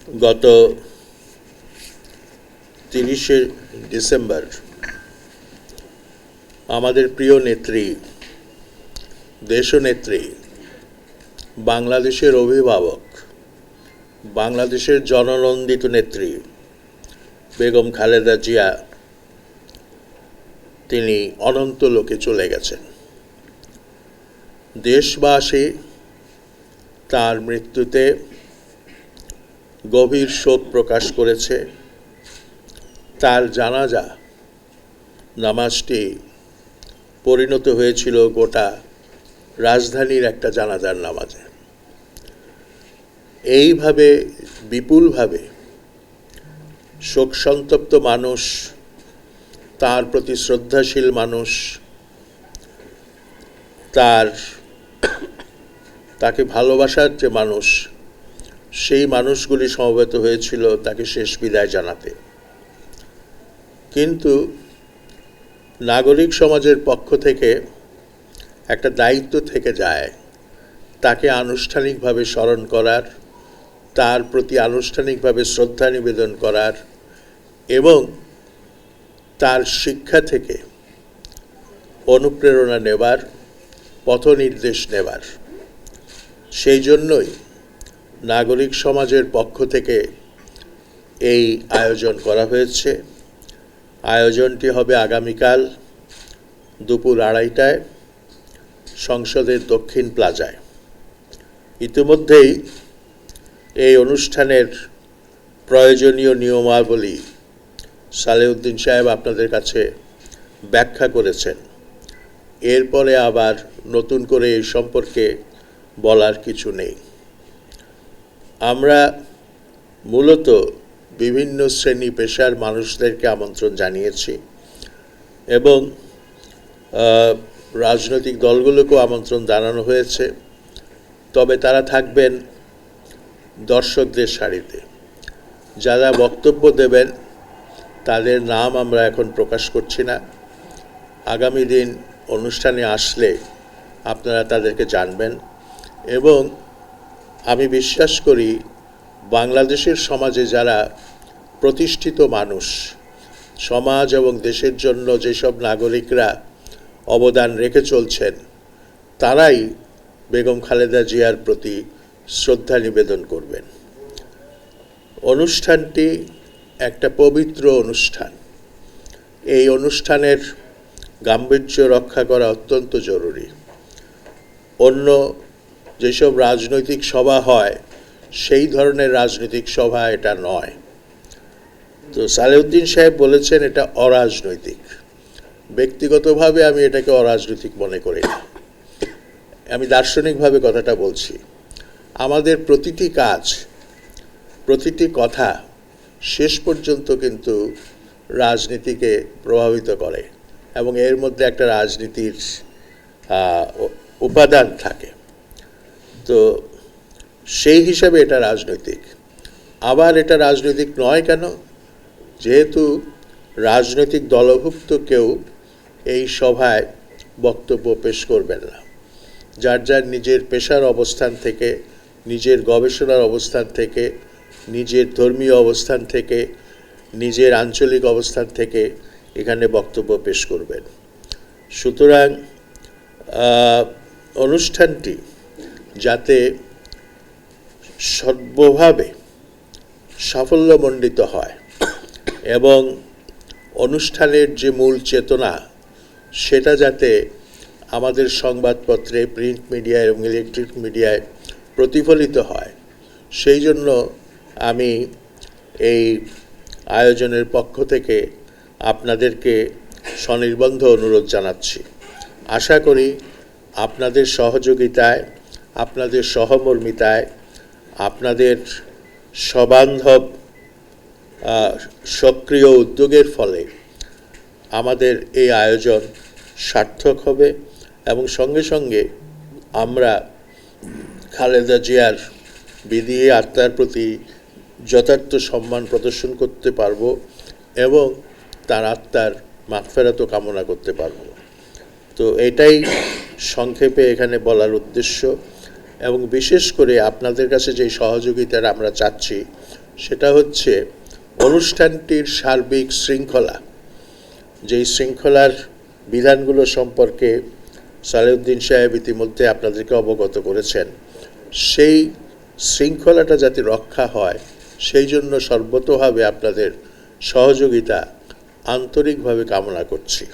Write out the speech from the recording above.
গত 30শে ডিসেম্বর আমাদের প্রিয় নেত্রী, দেশনেত্রী, বাংলাদেশের অভিভাবক, বাংলাদেশের জননন্দিত নেত্রী বেগম খালেদা জিয়া তিনি অনন্ত লোকে চলে গেছেন। দেশবাসী তার মৃত্যুতে গভীর শোক প্রকাশ করেছে। তার জানাজা নামাজটি পরিণত হয়েছিল গোটা রাজধানীর একটা জানাজার নামাজে। এইভাবে বিপুলভাবে শোকসন্তপ্ত মানুষ, তার প্রতি শ্রদ্ধাশীল মানুষ, তাকে ভালোবাসার যে মানুষ, সেই মানুষগুলি সমবেত হয়েছিল তাকে শেষ বিদায় জানাতে। কিন্তু নাগরিক সমাজের পক্ষ থেকে একটা দায়িত্ব থেকে যায় তাকে আনুষ্ঠানিকভাবে স্মরণ করার, তার প্রতি আনুষ্ঠানিকভাবে শ্রদ্ধা নিবেদন করার এবং তার শিক্ষা থেকে অনুপ্রেরণা নেবার, পথনির্দেশ নেবার। সেই জন্যই নাগরিক সমাজের পক্ষ থেকে এই আয়োজন করা হয়েছে। আয়োজনটি হবে আগামীকাল দুপুর 2:30টায় সংসদের দক্ষিণ প্লাজায়। ইতিমধ্যেই এই অনুষ্ঠানের প্রয়োজনীয় নিয়মাবলী সালেউদ্দিন সাহেব আপনাদের কাছে ব্যাখ্যা করেছেন। এরপরে আবার নতুন করে এই সম্পর্কে বলার কিছু নেই। আমরা মূলত বিভিন্ন শ্রেণী পেশার মানুষদেরকে আমন্ত্রণ জানিয়েছি এবং রাজনৈতিক দলগুলোকেও আমন্ত্রণ জানানো হয়েছে। তবে তারা থাকবেন দর্শকদের সারিতে। যারা বক্তব্য দেবেন তাদের নাম আমরা এখন প্রকাশ করছি না। আগামী দিন অনুষ্ঠানে আসলে আপনারা তাদেরকে জানবেন। এবং আমি বিশ্বাস করি বাংলাদেশের সমাজে যারা প্রতিষ্ঠিত মানুষ, সমাজ এবং দেশের জন্য যেসব নাগরিকরা অবদান রেখে চলছেন, তারাই বেগম খালেদা জিয়ার প্রতি শ্রদ্ধা নিবেদন করবেন। অনুষ্ঠানটি একটা পবিত্র অনুষ্ঠান। এই অনুষ্ঠানের গাম্ভীর্য রক্ষা করা অত্যন্ত জরুরি। অন্য যেসব রাজনৈতিক সভা হয় সেই ধরনের রাজনৈতিক সভা এটা নয়। তো সালেউদ্দিন সাহেব বলেছেন এটা অরাজনৈতিক। ব্যক্তিগতভাবে আমি এটাকে অরাজনৈতিক মনে করি না। আমি দার্শনিকভাবে কথাটা বলছি। আমাদের প্রতিটি কাজ, প্রতিটি কথা শেষ পর্যন্ত কিন্তু রাজনীতিকে প্রভাবিত করে এবং এর মধ্যে একটা রাজনীতির উপাদান থাকে। তো সেই হিসাবে এটা রাজনৈতিক। আবার এটা রাজনৈতিক নয় কেন? যেহেতু রাজনৈতিক দলভুক্ত কেউ এই সভায় বক্তব্য পেশ করবেন না। যার যার নিজের পেশার অবস্থান থেকে, নিজের গবেষণার অবস্থান থেকে, নিজের ধর্মীয় অবস্থান থেকে, নিজের আঞ্চলিক অবস্থান থেকে এখানে বক্তব্য পেশ করবেন। সুতরাং অনুষ্ঠানটি যাতে সর্বভাবে সাফল্যমণ্ডিত হয় এবং অনুষ্ঠানের যে মূল চেতনা সেটা যাতে আমাদের সংবাদপত্রে, প্রিন্ট মিডিয়ায় এবং ইলেকট্রিক মিডিয়ায় প্রতিফলিত হয়, সেই জন্য আমি এই আয়োজনের পক্ষ থেকে আপনাদেরকে স্বনির্বন্ধ অনুরোধ জানাচ্ছি। আশা করি আপনাদের সহযোগিতায়, আপনাদের সহমর্মিতায়, আপনাদের সবান্ধব সক্রিয় উদ্যোগের ফলে আমাদের এই আয়োজন সার্থক হবে এবং সঙ্গে সঙ্গে আমরা খালেদা জিয়ার বিদেহী আত্মার প্রতি যথার্থ সম্মান প্রদর্শন করতে পারব এবং তার আত্মার মাগফিরাতও কামনা করতে পারব। তো এটাই সংক্ষেপে এখানে বলার উদ্দেশ্য। এবং বিশেষ করে আপনাদের কাছে যে সহযোগিতার আমরা চাচ্ছি সেটা হচ্ছে অনুষ্ঠানটির সার্বিক শৃঙ্খলা। যেই শৃঙ্খলার বিধানগুলো সম্পর্কে সালেউদ্দিন সাহেব ইতিমধ্যে আপনাদেরকে অবগত করেছেন, সেই শৃঙ্খলাটা যাতে রক্ষা হয় সেই জন্য সর্বতোভাবে আপনাদের সহযোগিতা আন্তরিকভাবে কামনা করছি।